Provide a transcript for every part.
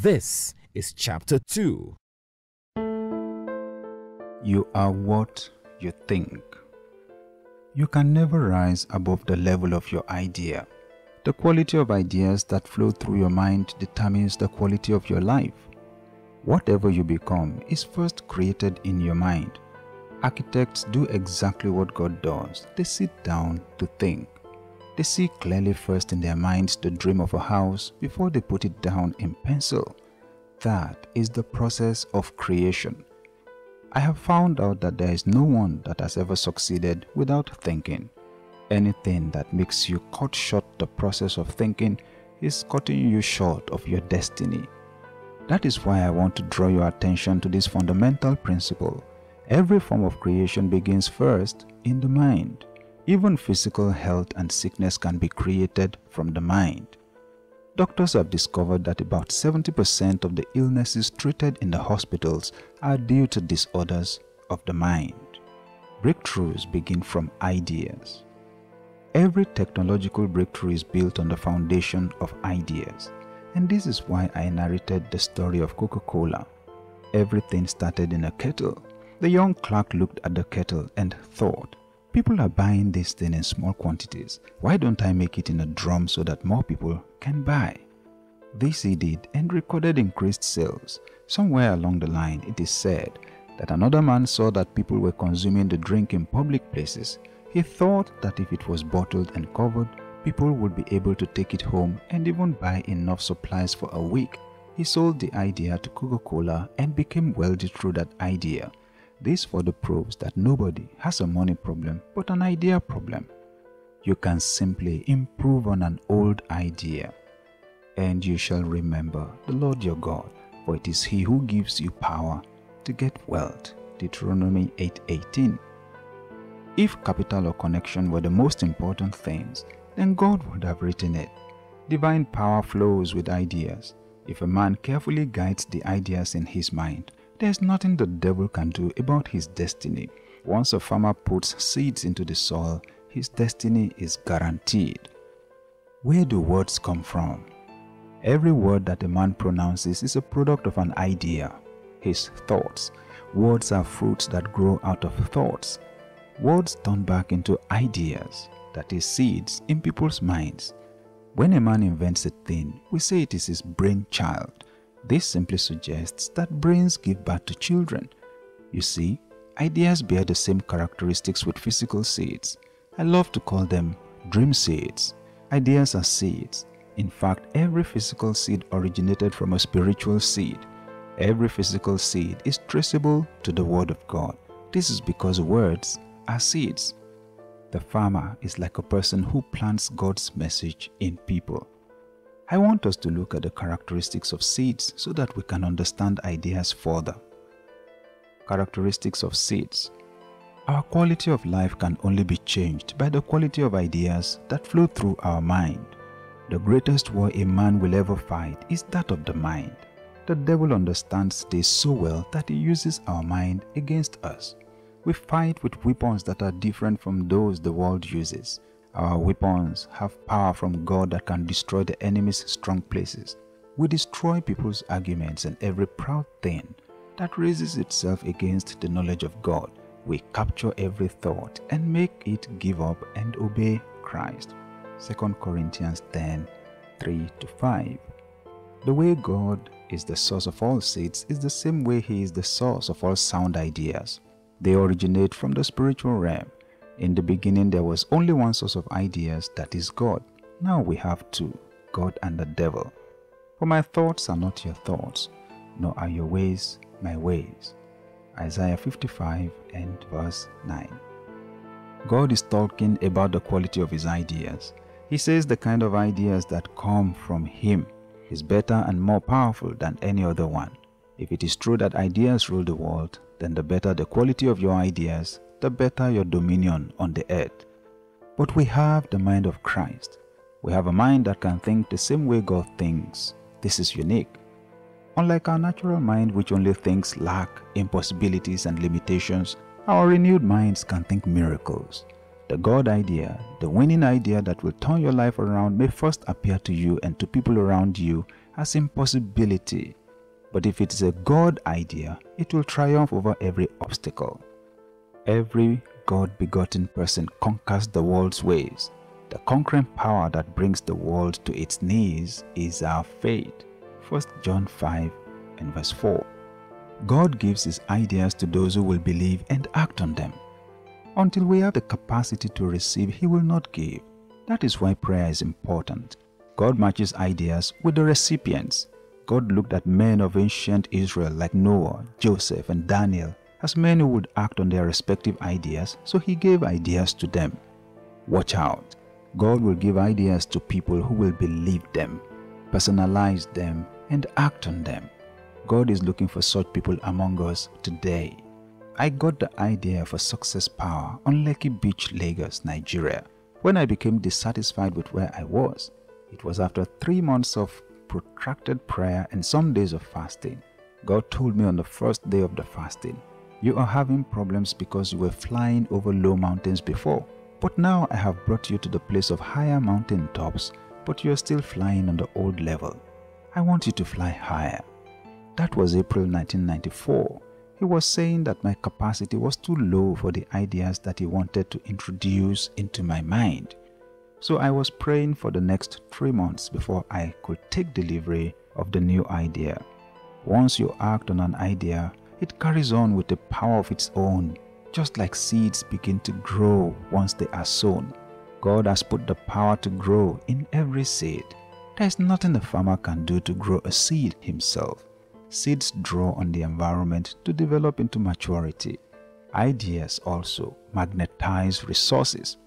This is chapter 2. You are what you think. You can never rise above the level of your idea. The quality of ideas that flow through your mind determines the quality of your life. Whatever you become is first created in your mind. Architects do exactly what God does. They sit down to think. They see clearly first in their minds the dream of a house before they put it down in pencil. That is the process of creation. I have found out that there is no one that has ever succeeded without thinking. Anything that makes you cut short the process of thinking is cutting you short of your destiny. That is why I want to draw your attention to this fundamental principle. Every form of creation begins first in the mind. Even physical health and sickness can be created from the mind. Doctors have discovered that about 70% of the illnesses treated in the hospitals are due to disorders of the mind. Breakthroughs begin from ideas. Every technological breakthrough is built on the foundation of ideas. And this is why I narrated the story of Coca-Cola. Everything started in a kettle. The young clerk looked at the kettle and thought, people are buying this thing in small quantities. Why don't I make it in a drum so that more people can buy? This he did and recorded increased sales. Somewhere along the line, it is said that another man saw that people were consuming the drink in public places. He thought that if it was bottled and covered, people would be able to take it home and even buy enough supplies for a week. He sold the idea to Coca-Cola and became wealthy through that idea. This further proves that nobody has a money problem but an idea problem. You can simply improve on an old idea. And you shall remember the Lord your God, for it is He who gives you power to get wealth. Deuteronomy 8:18. If capital or connection were the most important things, then God would have written it. Divine power flows with ideas. If a man carefully guides the ideas in his mind, there's nothing the devil can do about his destiny. Once a farmer puts seeds into the soil, his destiny is guaranteed. Where do words come from? Every word that a man pronounces is a product of an idea, his thoughts. Words are fruits that grow out of thoughts. Words turn back into ideas, that is seeds in people's minds. When a man invents a thing, we say it is his brainchild. This simply suggests that brains give birth to children. You see, ideas bear the same characteristics with physical seeds. I love to call them dream seeds. Ideas are seeds. In fact, every physical seed originated from a spiritual seed. Every physical seed is traceable to the Word of God. This is because words are seeds. The farmer is like a person who plants God's message in people. I want us to look at the characteristics of seeds so that we can understand ideas further. Characteristics of seeds. Our quality of life can only be changed by the quality of ideas that flow through our mind. The greatest war a man will ever fight is that of the mind. The devil understands this so well that he uses our mind against us. We fight with weapons that are different from those the world uses. Our weapons have power from God that can destroy the enemy's strong places. We destroy people's arguments and every proud thing that raises itself against the knowledge of God. We capture every thought and make it give up and obey Christ. 2 Corinthians 10:3-5. The way God is the source of all seeds is the same way He is the source of all sound ideas. They originate from the spiritual realm. In the beginning, there was only one source of ideas, that is God. Now we have two, God and the devil. For my thoughts are not your thoughts, nor are your ways my ways. Isaiah 55 and verse 9. God is talking about the quality of His ideas. He says the kind of ideas that come from Him is better and more powerful than any other one. If it is true that ideas rule the world, then the better the quality of your ideas, the better your dominion on the earth. But we have the mind of Christ. We have a mind that can think the same way God thinks. This is unique. Unlike our natural mind, which only thinks lack, impossibilities, and limitations, our renewed minds can think miracles. The God idea, the winning idea that will turn your life around, may first appear to you and to people around you as impossibility. But if it is a God idea, it will triumph over every obstacle. Every God-begotten person conquers the world's ways. The conquering power that brings the world to its knees is our faith. 1 John 5 and verse 4. God gives His ideas to those who will believe and act on them. Until we have the capacity to receive, He will not give. That is why prayer is important. God matches ideas with the recipients. God looked at men of ancient Israel like Noah, Joseph, and Daniel as men who would act on their respective ideas, so He gave ideas to them. Watch out. God will give ideas to people who will believe them, personalize them, and act on them. God is looking for such people among us today. I got the idea for Success Power on Lekki Beach, Lagos, Nigeria. When I became dissatisfied with where I was, it was after 3 months of protracted prayer and some days of fasting. God told me on the first day of the fasting, "You are having problems because you were flying over low mountains before. But now I have brought you to the place of higher mountain tops, but you are still flying on the old level. I want you to fly higher." That was April 1994. He was saying that my capacity was too low for the ideas that He wanted to introduce into my mind. So I was praying for the next 3 months before I could take delivery of the new idea. Once you act on an idea, it carries on with a power of its own, just like seeds begin to grow once they are sown. God has put the power to grow in every seed. There is nothing a farmer can do to grow a seed himself. Seeds draw on the environment to develop into maturity. Ideas also magnetize resources.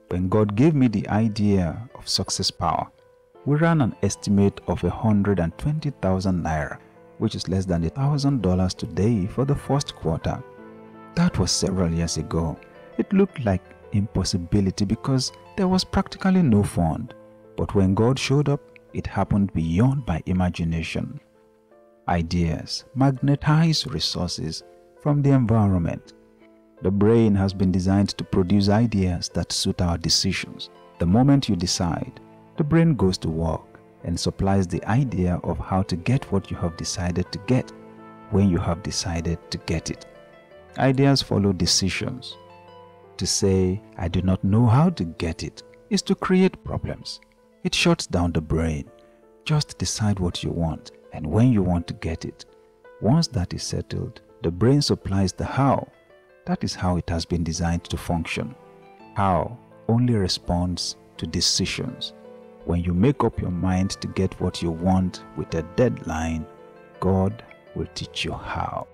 When God gave me the idea of Success Power, we ran an estimate of 120,000 naira, which is less than $1,000 today for the first quarter. That was several years ago. It looked like impossibility because there was practically no fund. But when God showed up, it happened beyond my imagination. Ideas magnetize resources from the environment. The brain has been designed to produce ideas that suit our decisions. The moment you decide, the brain goes to work and supplies the idea of how to get what you have decided to get when you have decided to get it. Ideas follow decisions. To say, "I do not know how to get it," is to create problems. It shuts down the brain. Just decide what you want and when you want to get it. Once that is settled, the brain supplies the how. That is how it has been designed to function. How only responds to decisions. When you make up your mind to get what you want with a deadline, God will teach you how.